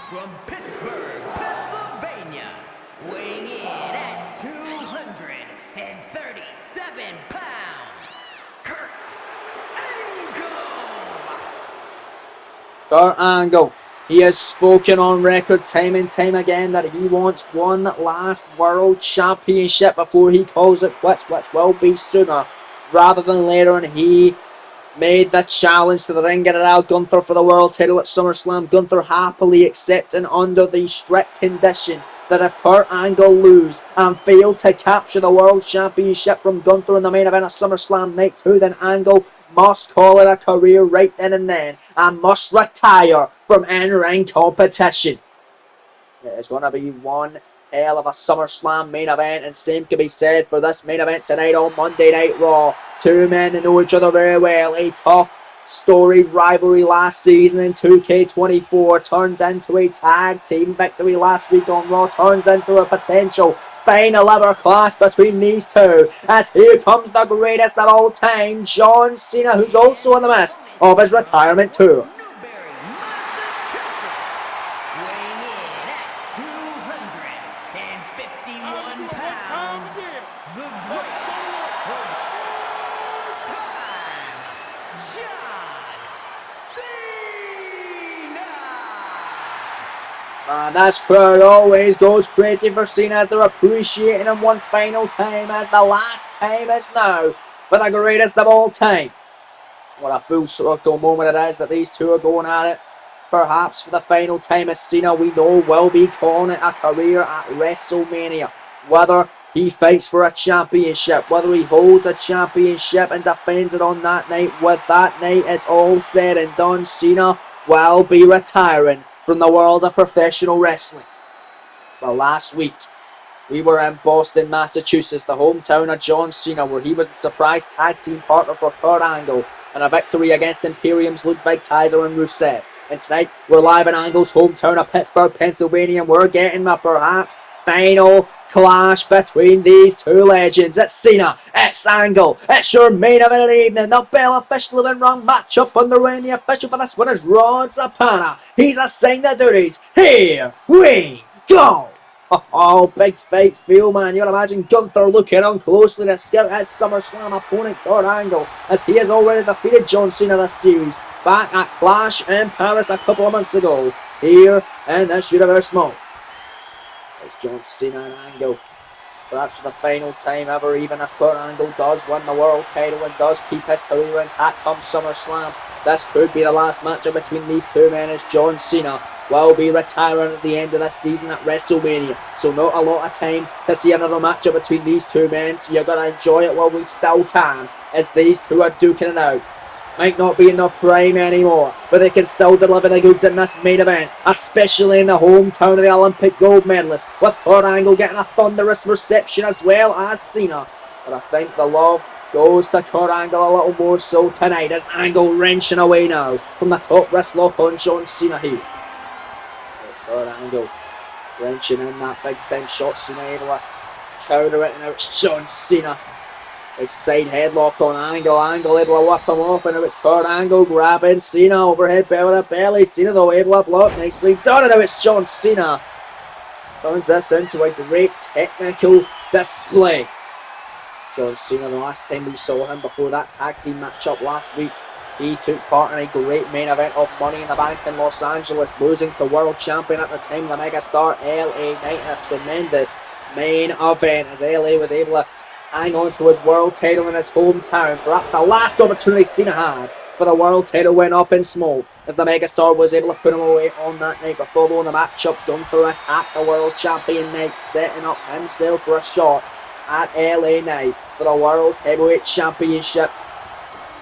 Speaker 2: from Pittsburgh, Pennsylvania, weighing in at 237 pounds, Kurt Angle.
Speaker 1: Kurt Angle, he has spoken on record time and time again that he wants one last World Championship before he calls it quits, which will be sooner rather than later, and he made the challenge to the Ring General Gunther for the world title at SummerSlam. Gunther happily accepting under the strict condition that if Kurt Angle lose and fail to capture the World Championship from Gunther in the main event of SummerSlam Night 2, then Angle must call it a career right then and then and must retire from in-ring competition. It's going to be one hell of a SummerSlam main event, and same can be said for this main event tonight on Monday Night Raw. Two men that know each other very well. A tough, storied rivalry last season in 2K24 turns into a tag team victory last week on Raw, turns into a potential final ever clash between these two, as here comes the greatest of all time, John Cena, who's also in the midst of his retirement tour. And this crowd always goes crazy for Cena as they're appreciating him one final time, as the last time is now for the greatest of all time. What a full circle moment it is that these two are going at it. Perhaps for the final time, as Cena, we know, will be calling it a career at WrestleMania. Whether He fights for a championship, whether he holds a championship and defends it on that night. With that night is all said and done, Cena will be retiring from the world of professional wrestling. Well, last week, we were in Boston, Massachusetts, the hometown of John Cena, where he was the surprise tag team partner for Kurt Angle in a victory against Imperium's Ludwig Kaiser and Rusev. And tonight, we're live in Angle's hometown of Pittsburgh, Pennsylvania, and we're getting the perhaps final clash between these two legends. It's Cena, it's Angle, it's your main event of the evening. The bell officially been rung, matchup underway, and the official for this one is Rod Zapata. He's assigned the duties. Here we go! Oh, big fight feel, man. You can imagine Gunther looking on closely to scout his SummerSlam opponent, Kurt Angle, as he has already defeated John Cena this series, back at Clash in Paris a couple of months ago, here in this Universe mode. It's John Cena and Angle, perhaps for the final time ever, even if Kurt Angle does win the world title and does keep his career intact come SummerSlam. This could be the last matchup between these two men, as John Cena will be retiring at the end of this season at WrestleMania. So not a lot of time to see another matchup between these two men, so you're going to enjoy it while we still can, as these two are duking it out. Might not be in their prime anymore, but they can still deliver the goods in this main event, especially in the hometown of the Olympic gold medalist, with Kurt Angle getting a thunderous reception as well as Cena. But I think the love goes to Kurt Angle a little more so tonight, as Angle wrenching away now from the top wrist lock on John Cena here. Kurt Angle wrenching in that big time shot, Cena able to counter it, and now it's John Cena. Big side headlock on Angle, Angle able to whip him off, and now it's Kurt Angle grabbing Cena, overhead belly to belly, Cena though able to block, nicely done, and now it's John Cena. Turns this into a great technical display. John Cena, the last time we saw him before that tag team matchup last week, he took part in a great main event of Money in the Bank in Los Angeles, losing to world champion at the time, the megastar LA Knight, in a tremendous main event, as LA was able to hang on to his world title in his hometown. Perhaps the last opportunity Cena had for the world title went up in smoke, as the megastar was able to put him away on that night. But following the matchup, Gunther attacked the world champion Knight, setting up himself for a shot at LA Knight for the World Heavyweight Championship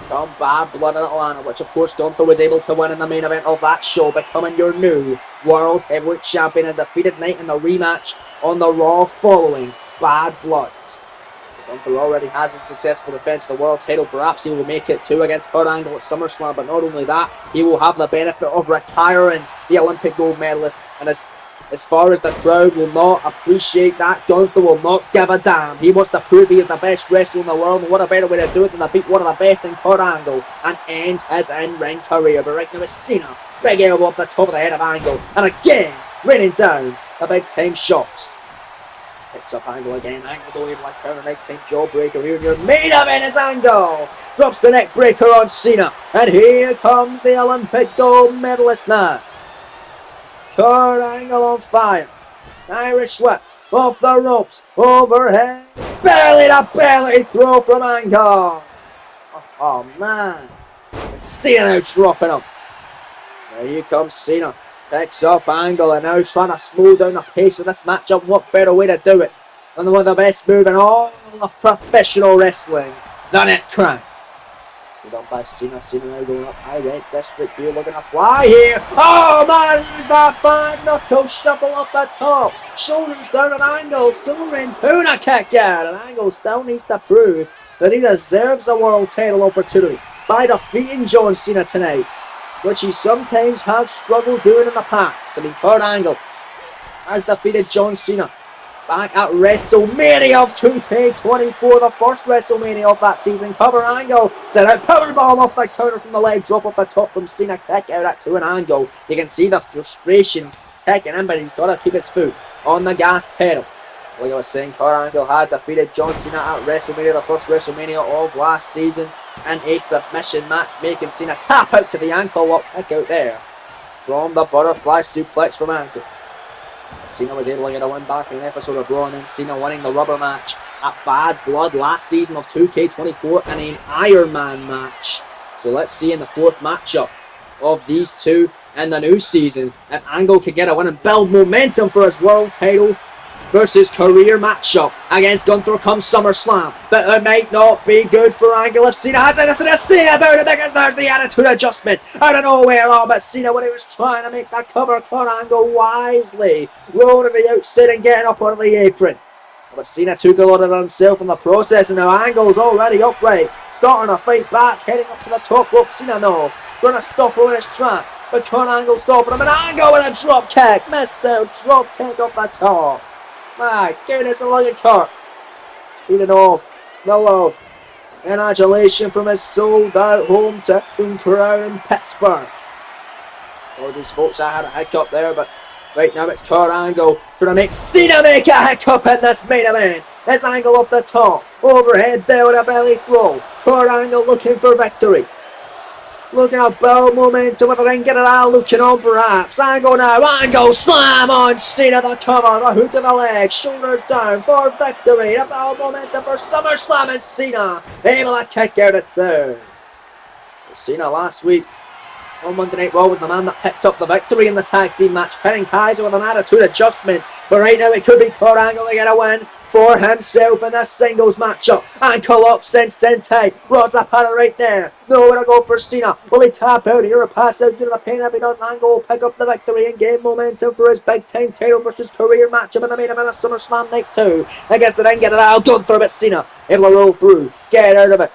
Speaker 1: from Bad Blood in Atlanta, which of course Gunther was able to win in the main event of that show, becoming your new World Heavyweight Champion, and defeated Knight in the rematch on the Raw following Bad Blood. Gunther already has a successful defense of the world title. Perhaps he will make it too against Kurt Angle at SummerSlam, but not only that, he will have the benefit of retiring the Olympic gold medalist, and as far as the crowd will not appreciate that, Gunther will not give a damn. He wants to prove he is the best wrestler in the world, and what a better way to do it than to beat one of the best in Kurt Angle and end his in-ring career. But right now it's Cena, big elbow up the top of the head of Angle, and again, raining down the big time shots. Picks up Angle again, Angle though able to counter, nice time jawbreaker here, and your main event is Angle! Drops the neck breaker on Cena, and here comes the Olympic gold medalist now. Kurt Angle on fire. Irish whip off the ropes. Overhead. Belly to belly throw from Angle. Oh man. And Cena now dropping him. There you comes Cena. Picks up Angle, and now trying to slow down the pace of this matchup. What better way to do it than one of the best move in all of professional wrestling, the neck crank. Done by Cena. Cena now going up high, red district here, looking to fly here. Oh man, that bad knuckle shuffle up the top. Shoulders down at Angle, scoring tuna kick out. And Angle still needs to prove that he deserves a world title opportunity by defeating John Cena tonight, which he sometimes has struggled doing in the past. I mean, Kurt Angle has defeated John Cena back at WrestleMania of 2K24, the first WrestleMania of that season. Cover Angle, set out powerbomb off the counter from the leg, drop off the top from Cena, kick out at 2 and Angle. You can see the frustrations kicking in, but he's got to keep his foot on the gas pedal. Like I was saying, Kurt Angle had defeated John Cena at WrestleMania, the first WrestleMania of last season, in a submission match, making Cena tap out to the ankle lock, kick out there from the butterfly suplex from Angle. Cena was able to get a win back in an episode of Raw, and then Cena winning the rubber match at Bad Blood last season of 2K24 in an Iron Man match. So let's see in the fourth matchup of these two in the new season if Angle can get a win and build momentum for his world title versus career matchup against Gunther come SummerSlam. But it might not be good for Angle if Cena has anything to say about it, because there's the attitude adjustment out of nowhere. Oh, but Cena, when he was trying to make that cover, Kurt Angle wisely rolling to the outside and getting up onto the apron. But Cena took a lot of himself in the process, and now Angle's already upright, starting to fight back, heading up to the top rope. Cena no, trying to stop him in his tracks, but Kurt Angle stopping him, and Angle with a drop kick, miss out, drop kick off the top. My goodness, and look at Kurt, feeding off the love and adulation from his sold-out hometown crowd in Pittsburgh. All these folks, I had a hiccup there, but right now it's Kurt Angle trying to make Cena make a hiccup in this main event. It's Angle off the top, overhead bell with a belly throw. Kurt Angle looking for victory. Looking to build momentum with the ring, get it out, looking on perhaps. Angle now, Angle slam on Cena, the cover, the hook of the leg, shoulders down for victory. The build momentum for SummerSlam, and Cena able to kick out at 2. Cena last week on Monday Night Raw was the man that picked up the victory in the tag team match, pinning Kaiser with an attitude adjustment. But right now it could be Kurt Angle to get a win for himself in this singles matchup. Ankle lock sends Sente. Rod's up at it right there. Nowhere to go for Cena. Will he tap out here or pass out due to the pain? If he does, Angle will pick up the victory and gain momentum for his big time title versus career matchup in the main event of SummerSlam Night 2. I guess they didn't get it out. Gunther, but Cena able to roll through. Get out of it.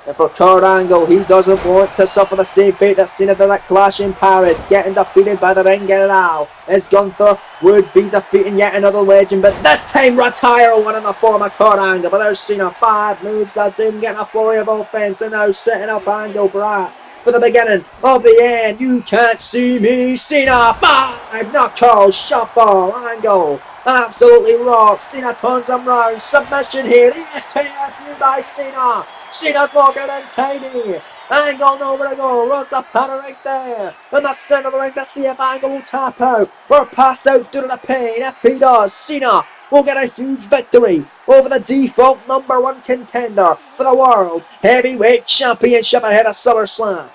Speaker 1: And for Kurt Angle, he doesn't want to suffer the same fate that Cena did at Clash in Paris, getting defeated by the Ring General, as Gunther would be defeating yet another legend, but this time retire one in the form of Kurt Angle. But there's Cena, 5 moves at him, getting a flurry of offense, and now setting up Angle perhaps for the beginning of the end. You can't see me, Cena, 5 knuckles, shuffle, Angle absolutely rocks. Cena turns him round, submission here, the STF by Cena. Cena's walking in tiny. Angle nowhere to go. Runs up at her right there. In the center of the ring to see if Angle will tap out or pass out due to the pain. If he does, Cena will get a huge victory over the default #1 contender for the World Heavyweight Championship ahead of SummerSlam.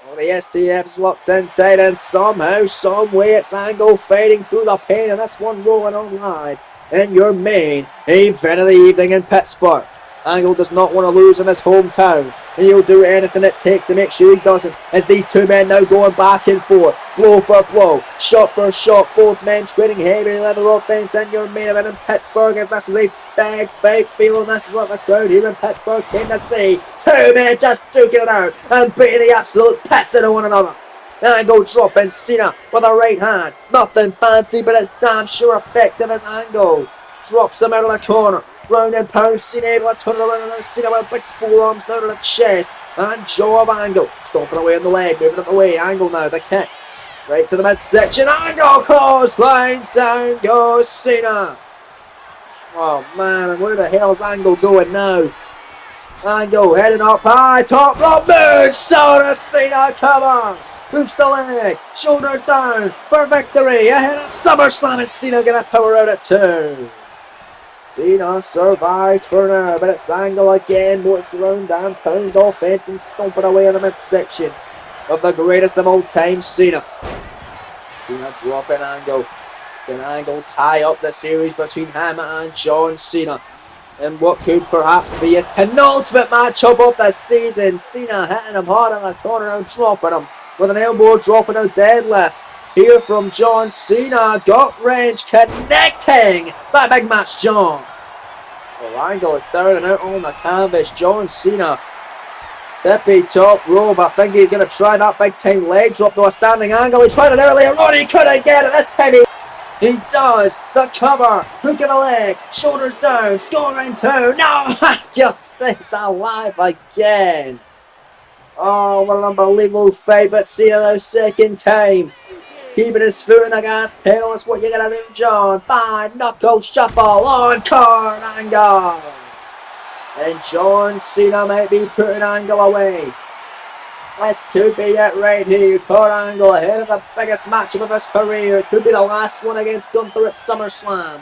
Speaker 1: Oh, the STF's locked in tight, and somehow, some way, it's Angle fighting through the pain, and this one rolling online in your main event of the evening in Pittsburgh. Angle does not want to lose in his hometown, and he'll do anything it takes to make sure he doesn't, as these two men now going back and forth, blow for blow, shot for shot, both men trading heavy leather offense in your main event in Pittsburgh. If this is a big fight feeling, this is what the crowd here in Pittsburgh came to see. Two men just duking it out and beating the absolute piss out of one another. Angle dropping Cena with a right hand, nothing fancy, but it's damn sure effective as Angle drops him out of the corner. Round and pound, Cena able to turn around, and Cena with big forearms down to the chest and jaw of Angle, stomping away on the leg, moving up the way. Angle now, the kick right to the midsection. Angle clothesline, down goes Cena. Oh man, and where the hell's Angle going now? Angle heading up high, top rope moves, so does Cena cover. Hooks the leg, shoulders down for victory ahead of SummerSlam, and Cena gonna power out at 2. Cena survives for now, but it's Angle again, more ground and pound offense and stomping away in the midsection of the greatest of all time, Cena. Cena dropping Angle. Can Angle tie up the series between him and John Cena in what could perhaps be his penultimate matchup of the season? Cena hitting him hard in the corner and dropping him with an elbow, dropping a deadlift. Here from John Cena, gut wrench connecting by Big Match John. Well, Angle is down and out on the canvas. John Cena, tippy top rope. I think he's going to try that big time leg drop to a standing angle. He tried it earlier on, he couldn't get it this time. He does the cover, hook of the leg, shoulders down, scoring 2. No, just 6 alive again. Oh, what an unbelievable fight, but Cena though second time. Keeping his foot in the gas pedal, that's what you're going to do, John. 5 knuckle shuffle on Kurt Angle. And John Cena might be putting Angle away. This could be it right here. Kurt Angle ahead of the biggest matchup of his career. It could be the last one against Gunther at SummerSlam.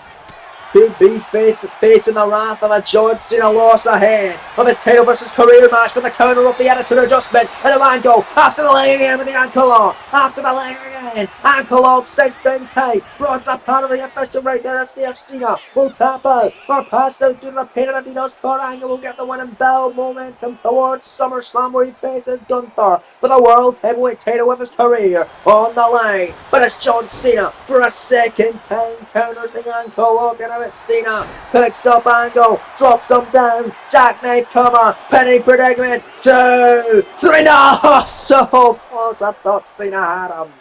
Speaker 1: could be facing the wrath of a John Cena loss ahead of his title versus career match with the counter of the attitude adjustment and a angle after the leg again with the ankle lock. After the leg again, ankle lock 16 tight. Bronze up part of the official right there as CF Cena will tap out or pass out due to the pain of the Venus. Kurt Angle will get the win and build momentum towards SummerSlam where he faces Gunther for the World Heavyweight title with his career on the line. But it's John Cena for a second time counters the ankle lock and it's Cena picks up Angle, drops him down, jackknife cover, penny predicament, 2, 3, no! So close, I thought Cena had him.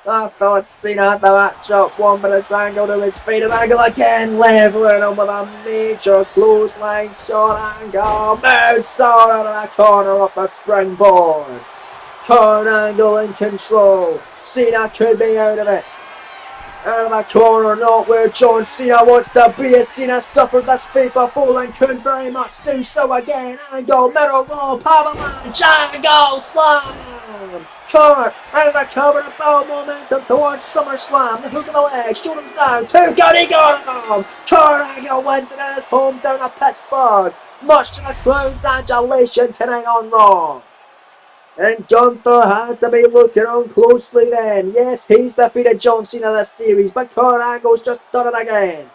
Speaker 1: I thought Cena had the matchup won, but it's Angle to his feet and Angle again leveling him with a major clothesline shot. Angle moonsault out of the corner of the springboard. Kurt Angle in control. Cena could be out of it. Out of the corner, not where John Cena wants to be. As Cena suffered this feat before and could very much do so again. Angle, middle rope, avalanche, Angle slam. Kurt out of the cover to build momentum towards SummerSlam. The hook of the leg, shoulders down, 2 count, he got him. Kurt Angle wins it in his hometown of Pittsburgh, much to the crowd's adulation tonight on Raw. And Gunther had to be looking on closely then. Yes, he's defeated John Cena this series, but Kurt Angle's just done it again.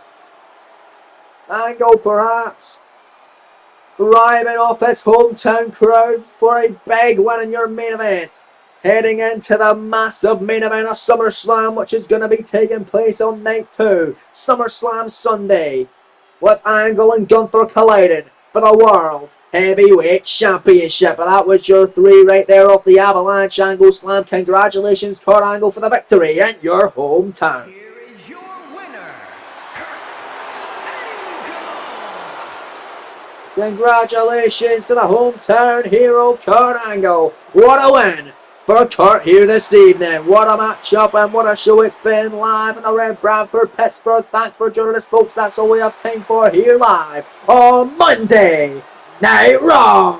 Speaker 1: Angle perhaps thriving off his hometown crowd for a big win in your main event. Heading into the massive main event of SummerSlam, which is going to be taking place on night 2. SummerSlam Sunday, with Angle and Gunther colliding for the World Heavyweight Championship. And that was your 3 right there off the Avalanche Angle Slam. Congratulations, Kurt Angle, for the victory in your hometown.
Speaker 2: Here is your winner, Kurt Angle.
Speaker 1: Congratulations to the hometown hero, Kurt Angle. What a win for Kurt here this evening. What a matchup and what a show it's been live in the Red Bradford, Pittsburgh. Thanks for joining us, folks. That's all we have time for here live on Monday Night Raw.